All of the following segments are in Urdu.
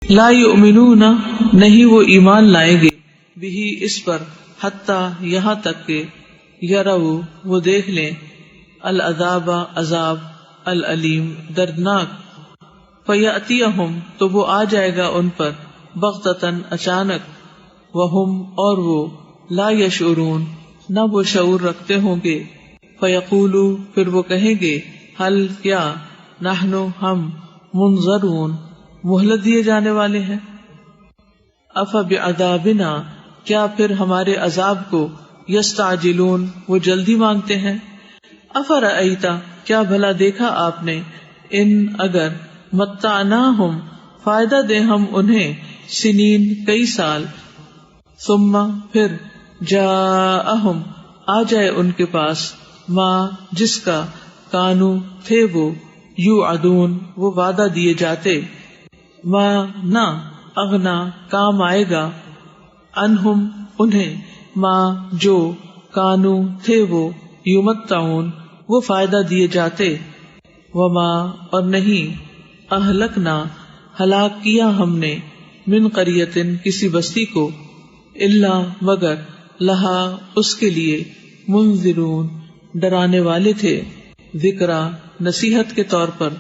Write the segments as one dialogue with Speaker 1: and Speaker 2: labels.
Speaker 1: لا یؤمنون نہیں وہ ایمان لائیں گے، بھی اس پر، حتی یہاں تک کہ یرو وہ دیکھ لیں، العذاب عذاب، العلیم دردناک، فیأتیہم تو وہ آ جائے گا ان پر، بغتتاً اچانک، وہم اور وہ، لا یشعرون نہ وہ شعور رکھتے ہوں گے، فیقولو پھر وہ کہیں گے، حل کیا، نحنو ہم، منظرون مہلت دیے جانے والے ہیں، افبعذابنا کیا پھر ہمارے عذاب کو، یستعجلون وہ جلدی مانگتے ہیں، افرأیت کیا بھلا دیکھا آپ نے، ان اگر، متعناہم فائدہ دیں ہم انہیں، سنین کئی سال، ثم پھر، جاءہم آ جائے ان کے پاس، ما جس کا، کانو تھے وہ، یوعدون وہ وعدہ دیے جاتے، ما نہ، اغنا کام آئے گا، انہم انہیں، ما جو، کانو تھے وہ، یمتعون وہ فائدہ دیے جاتے، وما اور نہیں، اہلکنا ہلاک کیا ہم نے، من قریۃ کسی بستی کو، الا مگر، لہا اس کے لیے، منذرون ڈرانے والے تھے، ذکرا نصیحت کے طور پر،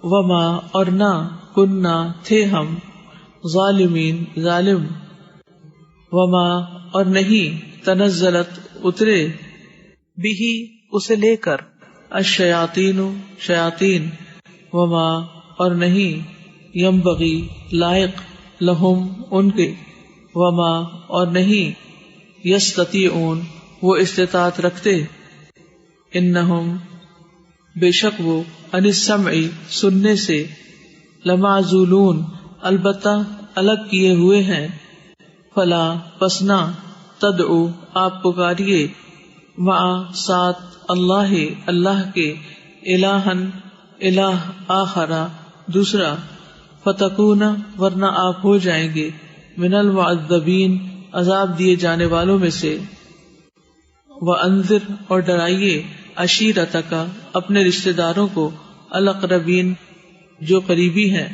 Speaker 1: وما اور نہ، کننا تھے ہم، ظالمین ظالم، وما اور نہیں، تنزلت اترے، بھی اسے لے کر، الشیاطین شیاطین، وما اور نہیں، ینبغی لائق، لہم ان کے، وما اور نہیں، یستطیعون وہ استطاعت رکھتے، انہم بے شک وہ، عن السمع سننے سے، لمعزولون البتہ الگ کیے ہوئے ہیں، فلا پسنا، تدعو آپ پکاریے، مع ساتھ، اللہ اللہ کے، الہن الہ آخرا دوسرا، فتکون ورنہ آپ ہو جائیں گے، من المعذبین عذاب دیے جانے والوں میں سے، وانذر اور ڈرائیے، عشیرتک اپنے رشتہ داروں کو، الاقربین جو قریبی ہیں،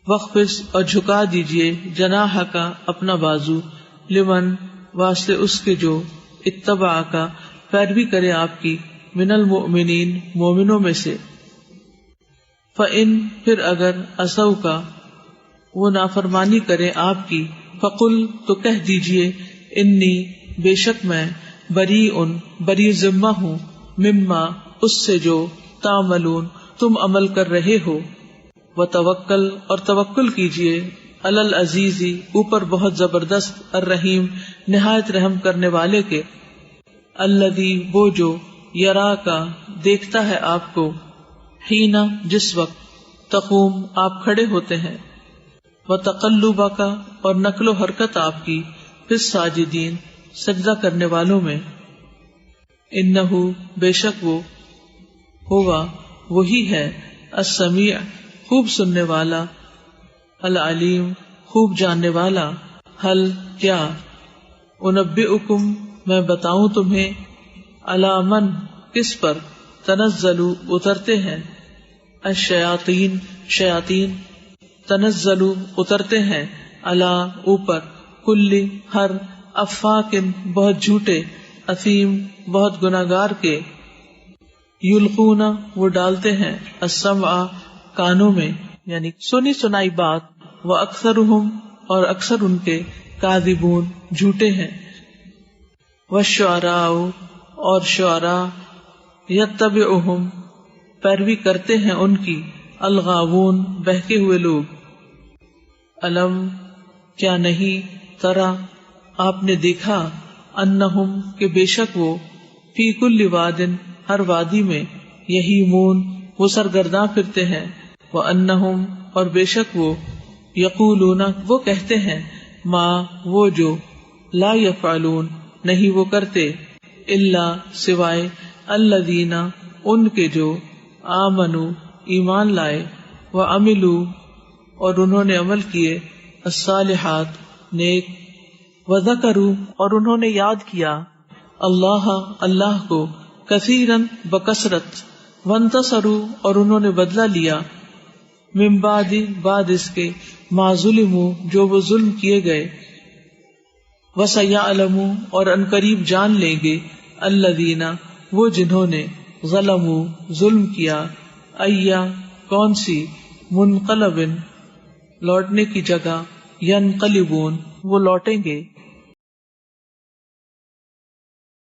Speaker 1: وخفض اور جھکا دیجئے، جناحک اپنا بازو، لمن واسطے اس کے جو، اتبعک پیروی کرے آپ کی، من المؤمنین مومنوں میں سے، فإن پھر اگر، عصوک وہ نافرمانی کرے آپ کی، فقل تو کہہ دیجئے، انی بے شک میں، بری ذمہ ہوں، مما اس سے جو، تعملون تم عمل کر رہے ہو، وتوکل اور توکل کیجئے، علی العزیز اوپر بہت زبردست، الرحیم نہایت رحم کرنے والے کے، الذی وہ جو، یراکا دیکھتا ہے آپ کو، حین جس وقت، تقوم آپ کھڑے ہوتے ہیں، وتقلبک اور نقل و حرکت آپ کی، فی الساجدین سجدہ کرنے والوں میں، انہ بے شک وہ، ہوا وہی ہے، السمیع خوب سننے والا، العلیم خوب جاننے والا، حل کیا، انبئکم میں بتاؤں تمہیں، علی من کس پر، تنزل اترتے ہیں، الشیاطین شیاطین، تنزل اترتے ہیں، علی اوپر، کل ہر، افاکن بہت جھوٹے، اثیم بہت گناہگار کے، یلقون وہ ڈالتے ہیں، السمع کانوں میں یعنی سنی سنائی بات، واکثرہم اور اکثر ان کے، کاذبون جھوٹے ہیں، والشعراء اور شعراء، یتبعہم پیروی کرتے ہیں ان کی، الغاوون بہکے ہوئے لوگ، الم کیا نہیں، ترا آپ نے دیکھا، انہم کہ بے شک وہ، فی کل واد ہر وادی میں، یہیمون وہ سرگرداں پھرتے ہیں، وانہم اور بے شک وہ، یقولون وہ کہتے ہیں، ما وہ جو، لا یفعلون نہیں وہ کرتے، الا سوائے، الذین ان کے جو، آمنوا ایمان لائے، وعملوا اور انہوں نے عمل کیے، الصالحات نیک، وذکروا اور انہوں نے یاد کیا، اللہ اللہ کو، کثیرا بکثرت، وانتصروا اور انہوں نے بدلہ لیا، من بعد اس کے ما ظلموا جو وہ ظلم کیے گئے، وسیعلموا اور عنقریب جان لیں گے الذین وہ جنہوں نے ظلموا ظلم کیا، ایا کون سی منقلب لوٹنے کی جگہ، ینقلبون وہ لوٹیں گے